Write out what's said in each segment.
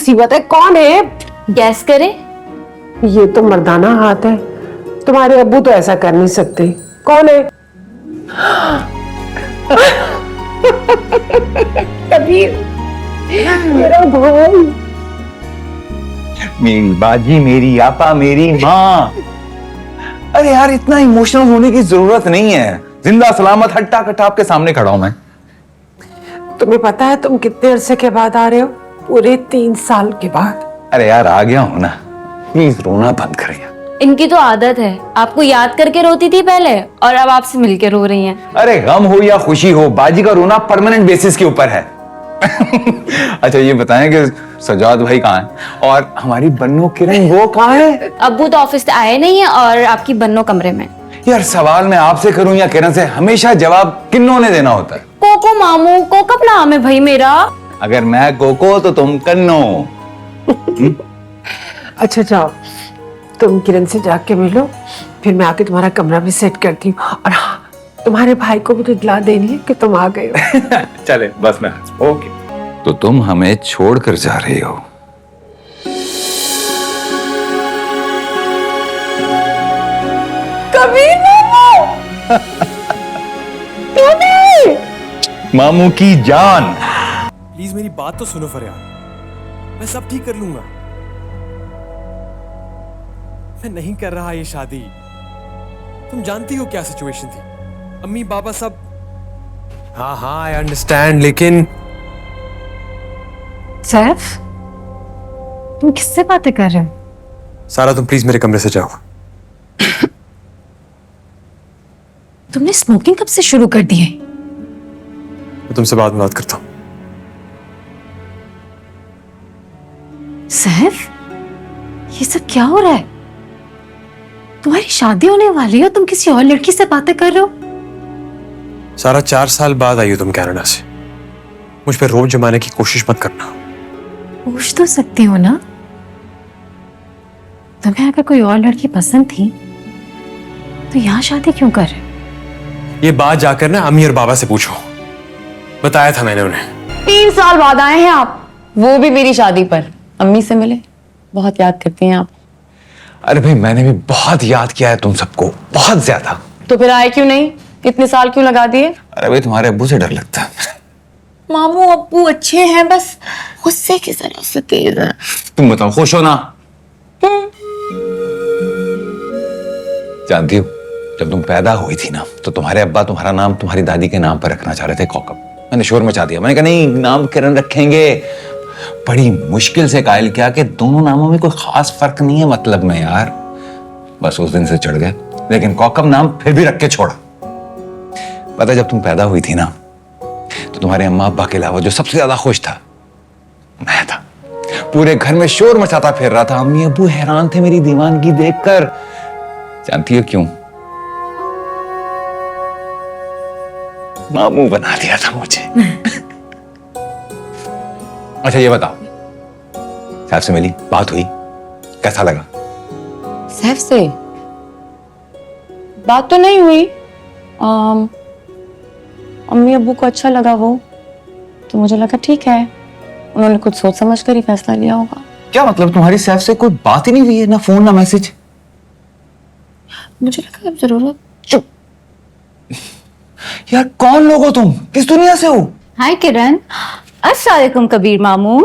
मुसीबत है? कौन है? गैस करें। ये तो मर्दाना हाथ है, तुम्हारे अब्बू तो ऐसा कर नहीं सकते। कौन है? कबीर, मेरा भाई, मेरी बाजी, मेरी आपा, मेरी माँ। अरे यार, इतना इमोशनल होने की जरूरत नहीं है। जिंदा सलामत हट्टा कट्टा आपके सामने खड़ा हूं मैं। तुम्हें पता है तुम कितने अरसे के बाद आ रहे हो? पूरे 3 साल के बाद। अरे यार, आ गया हूं ना, प्लीज रोना बंद करें। इनकी तो आदत है, आपको याद करके रोती थी पहले और अब आपसे मिलके रो रही हैं। अरे गम हो या खुशी हो, बाजी का रोना परमानेंट बेसिस के ऊपर है। अच्छा ये बताएं कि सजाद भाई कहाँ है और हमारी बन्नो किरण वो कहाँ है? अब्बू तो ऑफिस से आए नहीं है और आपकी बन्नो कमरे में। यार सवाल मैं आपसे करूं या किरण से, हमेशा जवाब किन्नों ने देना होता है? कोको मामू, कोकप नाम है भाई मेरा। अगर मैं कोको तो तुम कन्नो। अच्छा जाओ, तुम किरण से जाके मिलो, फिर मैं आके तुम्हारा कमरा भी सेट करती हूँ। और हाँ, तुम्हारे भाई को भी तो इत्तला देनी है कि तुम आ गए हो। चले बस मैं। ओके। तो तुम हमें छोड़कर जा रही हो? कबीर मामू, मामू की जान। प्लीज मेरी बात तो सुनो फरियाद, मैं सब ठीक कर लूंगा। मैं नहीं कर रहा ये शादी। तुम जानती हो क्या सिचुएशन थी, अम्मी पापा सब। हाँ हाँ आई अंडरस्टैंड, लेकिन सैफ, तुम किससे बातें कर रहे हो? सारा तुम प्लीज मेरे कमरे से जाओ। तुमने स्मोकिंग कब से शुरू कर दी है? मैं तुमसे बाद में बात करता हूँ। सैफ, ये सब क्या हो रहा है? तुम्हारी शादी होने वाली है, तुम किसी और लड़की से बातें कर रहे हो? सारा 4 साल बाद आई हो तुम कनाडा से, मुझ पे रोब जमाने की कोशिश मत करना। पूछ तो सकती हो ना, तुम्हें अगर कोई और लड़की पसंद थी तो यहाँ शादी क्यों कर रहे हो? ये बात जाकर ना अम्मी और बाबा से पूछो, बताया था मैंने उन्हें। 3 साल बाद आए हैं आप, वो भी मेरी शादी पर। अम्मी से मिले, बहुत याद करती हैं आप। अरे भाई, मैंने भी बहुत याद किया है तुम सबको, बहुत ज्यादा। तो फिर आए क्यों नहीं? इतने साल क्यों लगा दिए? अरे भाई, तुम्हारे अब्बू से डर लगता है। मामू अब्बू अच्छे हैं, बस गुस्से की तरह से तेज है। तुम बताओ, खुश हो ना? जानती हो, जब तुम पैदा हुई थी ना, तो तुम्हारे अब्बा तुम्हारा नाम तुम्हारी दादी के नाम पर रखना चाह रहे थे, कौकब। मैंने शोर मचा दिया, मैंने कहा नहीं, नाम किरण रखेंगे। बड़ी मुश्किल से कायल किया कि दोनों नामों में कोई खास फर्क नहीं है मतलब में यार। बस उस दिन से चढ़ गए, लेकिन कौकब नाम फिर भी रख के छोड़ा। पता, जब तुम पैदा हुई थी ना, तो तुम्हारे अम्मा अब्बा के अलावा जो सबसे ज्यादा खुश था, मैं था। पूरे घर में शोर मचाता फिर रहा था। अम्मी अब्बू हैरान थे मेरी दीवानगी देखकर। जानती हो क्यों? मामू बना दिया था मुझे। अच्छा ये बताओ, सैफ से मिली, बात हुई, कैसा लगा? सैफ से बात तो नहीं हुई। अम्मी अब्बू को अच्छा लगा वो, तो मुझे लगा ठीक है, उन्होंने कुछ सोच समझ कर ही फैसला लिया होगा। क्या मतलब, तुम्हारी सैफ से कोई बात ही नहीं हुई है? ना फोन ना मैसेज? मुझे लगा अब जरूरत। चुप यार, कौन लोग हो तुम? किस दुनिया से हो? हाय किरण। अस्सलाम वालेकुम कबीर मामू।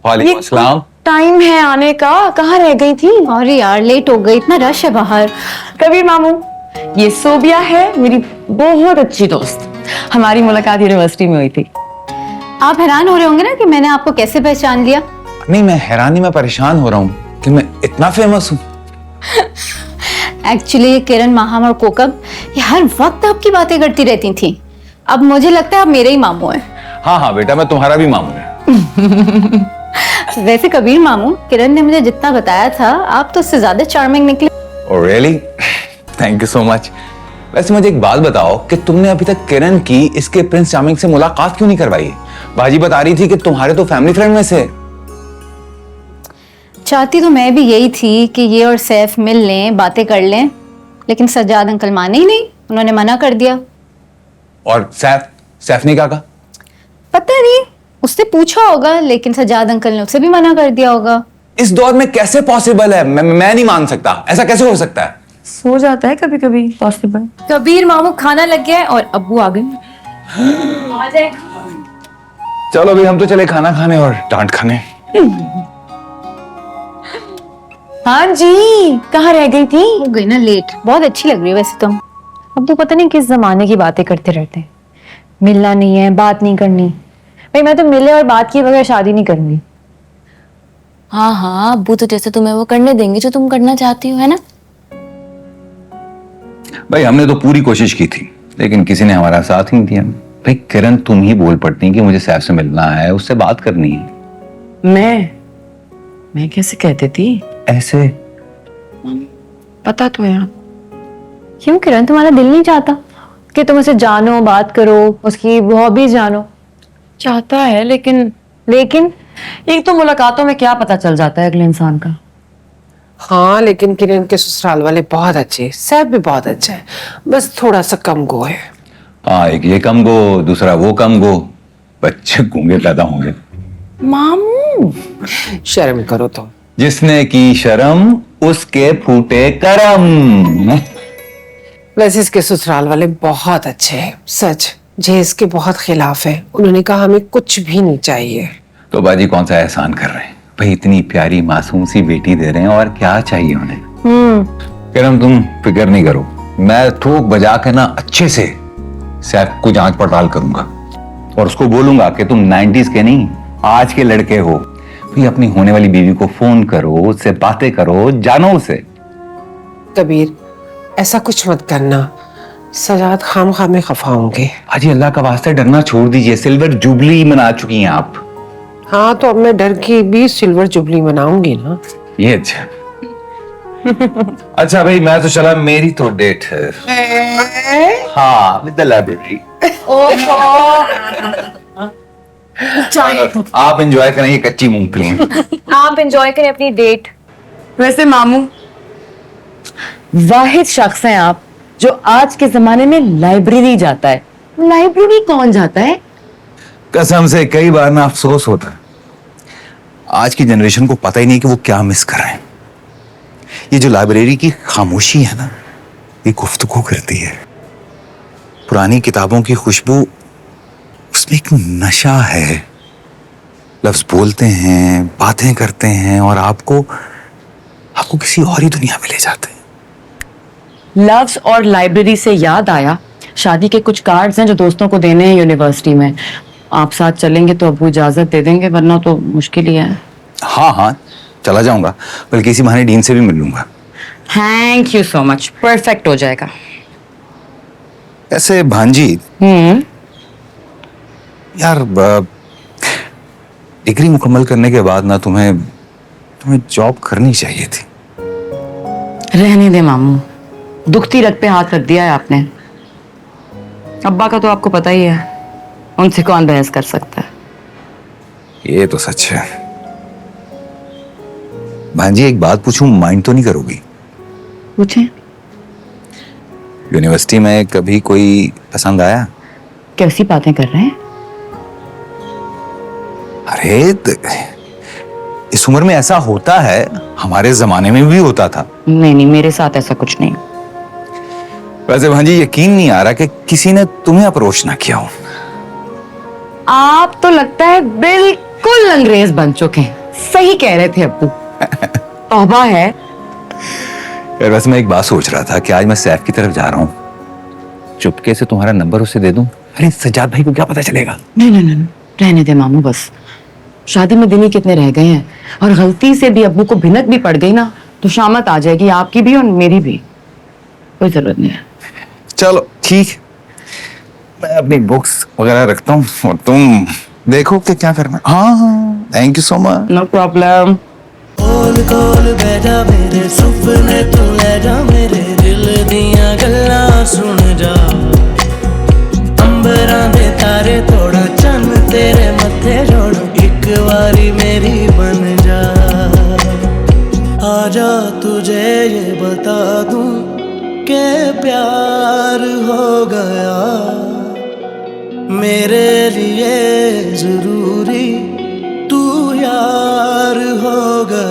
वालेकुम अस्सलाम। टाइम है आने का, कहाँ रह गई थी? अरे यार लेट हो गई, इतना रश है बाहर। कबीर मामू, ये सोबिया है मेरी बहुत अच्छी दोस्त, हमारी मुलाकात यूनिवर्सिटी में हुई थी। आप हैरान हो रहे होंगे ना कि मैंने आपको कैसे पहचान लिया। नहीं, मैं हैरानी में परेशान हो रहा हूँ कि मैं इतना फेमस हूँ। एक्चुअली किरण, माहम और कोकब ये हर वक्त आपकी बातें करती रहती थी। अब मुझे लगता है आप मेरे ही मामू हैं। हाँ हाँ बेटा, मैं तुम्हारा भी मामू हूँ। वैसे कबीर मामू, किरण ने मुझे जितना बताया था आप तो उससे ज्यादा चार्मिंग निकले। Oh really? Thank you so much. वैसे मुझे एक बात बताओ कि तुमने अभी तक किरण की इसके प्रिंस चार्मिंग से मुलाकात क्यों नहीं करवाई? बाजी बता रही थी कि तुम्हारे तो फैमिली फ्रेंड में से। चाहती तो मैं भी यही थी कि ये और सैफ मिल लें, बातें कर लें, लेकिन सज्जाद अंकल माने ही नहीं, उन्होंने मना कर दिया। और सैफ ने क्या कहा? पता नहीं, उससे पूछा होगा, लेकिन सजाद अंकल ने उसे भी मना कर दिया होगा। इस दौर में कैसे पॉसिबल है? मैं नहीं मान सकता, ऐसा कैसे हो सकता है? सो जाता है कभी कभी, पॉसिबल। कबीर मामू खाना लग गया है और अब्बू आ गए। आ जाए। चलो अभी हम तो चले खाना खाने और डांट खाने। हाँ जी, कहाँ रह गई थी? हो गई ना लेट। बहुत अच्छी लग रही है वैसे तुम। अब तो पता नहीं किस जमाने की बातें करते रहते हैं। मिलना नहीं है, बात नहीं करनी। भाई मैं तो मिले और बात किए बगैर शादी नहीं करूंगी। हाँ हाँ, अब्बू तो जैसे तुम्हें वो करने देंगे जो तुम करना चाहती हो, है ना? भाई हमने तो पूरी कोशिश की थी, लेकिन किसी ने हमारा साथ नहीं दिया। भाई किरण तुम ही बोल पड़ती कि मुझे सैफ से मिलना है, उससे बात करनी है। मैं कैसे कह देती? ऐसे पता तो है। क्यों किरण, तुम्हारा दिल नहीं चाहता कि तुम उसे जानो, बात करो, उसकी हॉबीज जानो? चाहता है, लेकिन एक तो मुलाकातों में क्या पता चल जाता है अगले इंसान का। हाँ, लेकिन किरण के ससुराल वाले बहुत अच्छे, सैफ भी बहुत अच्छा है, बस थोड़ा सा कम गो है। हाँ, एक ये कम गो, दूसरा वो कम गो, बच्चे गूंगे पैदा होंगे। मामू शर्म करो तुम। जिसने की शर्म उसके फूटे करम। वैसे इसके ससुराल वाले बहुत अच्छे हैं, सच। जे इसके बहुत खिलाफ है, उन्होंने कहा हमें कुछ भी नहीं चाहिए। तो बाजी कौन सा एहसान कर रहे हैं भाई, इतनी प्यारी मासूम सी बेटी दे रहे हैं, और क्या चाहिए उन्हें। किरण तुम फिक्र नहीं करो, मैं ठोक बजा के ना अच्छे से सैफ को जांच पड़ताल करूंगा और उसको बोलूंगा कि तुम 90s के नहीं आज के लड़के हो। भाई अपनी होने वाली बीवी को फोन करो, उससे बातें करो, जानो उसे। कबीर ऐसा कुछ मत करना, सजाद खामखा में खफा होंगे। हाजी अल्लाह का वास्ते डरना छोड़ दीजिए, सिल्वर जुबली मना चुकी हैं आप। हाँ, तो अब मैं डर की भी सिल्वर जुबली मनाऊंगी ना। ये अच्छा। अच्छा भाई मैं तो चला, मेरी तो डेट है। हाँ, विद द लाइब्रेरी। आप एंजॉय करेंगे कच्ची मूंगफली। आप एंजॉय करें अपनी डेट। वैसे मामू वाहिद शख्स हैं आप जो आज के जमाने में लाइब्रेरी जाता है। लाइब्रेरी कौन जाता है? कसम से कई बार ना अफसोस होता है, आज की जनरेशन को पता ही नहीं कि वो क्या मिस कर रहे हैं। ये जो लाइब्रेरी की खामोशी है ना, ये गुफ्तगू करती है। पुरानी किताबों की खुशबू, उसमें एक नशा है। लफ्ज बोलते हैं, बातें करते हैं और आपको किसी और ही दुनिया में ले जाते हैं। लव्स और लाइब्रेरी से याद आया, शादी के कुछ कार्ड्स हैं जो दोस्तों को देने हैं यूनिवर्सिटी में। आप साथ चलेंगे तो अब्बू इजाजत दे देंगे, वरना तो मुश्किल ही है। हाँ हाँ चला जाऊंगा, बल्कि इसी बहाने डीन से भी मिल लूंगा। Thank you so much, perfect हो जाएगा। ऐसे भांजी यार, डिग्री मुकम्मल करने के बाद ना तुम्हें जॉब करनी चाहिए थी। रहने दे मामू, दुखती रग पे हाथ रख दिया है आपने। अब्बा का तो आपको पता ही है, उनसे कौन बहस कर सकता है। ये तो सच है। भांजी एक बात पूछूं, माइंड तो नहीं करोगी? पूछें। यूनिवर्सिटी में कभी कोई पसंद आया? कैसी बातें कर रहे हैं? अरे इस उम्र में ऐसा होता है, हमारे जमाने में भी होता था। नहीं, मेरे साथ ऐसा कुछ नहीं। वैसे भांजी यकीन नहीं आ रहा कि किसी ने तुम्हें अप्रोच ना किया हो। आप तो लगता है बिल्कुल अंग्रेज बन चुके हैं। सही कह रहे थे अब्बू। तौबा है। यार वैसे मैं एक बात सोच रहा था कि आज मैं सैफ की तरफ जा रहा हूँ, चुपके से तुम्हारा नंबर उसे दे दूं। अरे सज्जाद भाई को क्या पता चलेगा? नहीं, रहने दे मामू, बस शादी में दिन ही कितने रह गए हैं, और गलती से भी अब्बू को भिनक भी पड़ गई ना तो शामत आ जाएगी, आपकी भी और मेरी भी। कोई जरूरत नहीं है। चलो ठीक, मैं अपनी बुक्स वगैरह रखता हूँ और तुम देखो कि क्या करना। हाँ, thank you so much. No problem. कोल कोल बैठा मेरे सुपने तू ले जा, मेरे दिल दियां गल्लां सुन जा। अंबरां दे तारे थोड़ा चन्न तेरे मत्थे जोड़, एक बारी मेरी बन जा। आजा तुझे ये बता दूं कि प्यार हो गया मेरे लिए जरूरी तू यार हो गया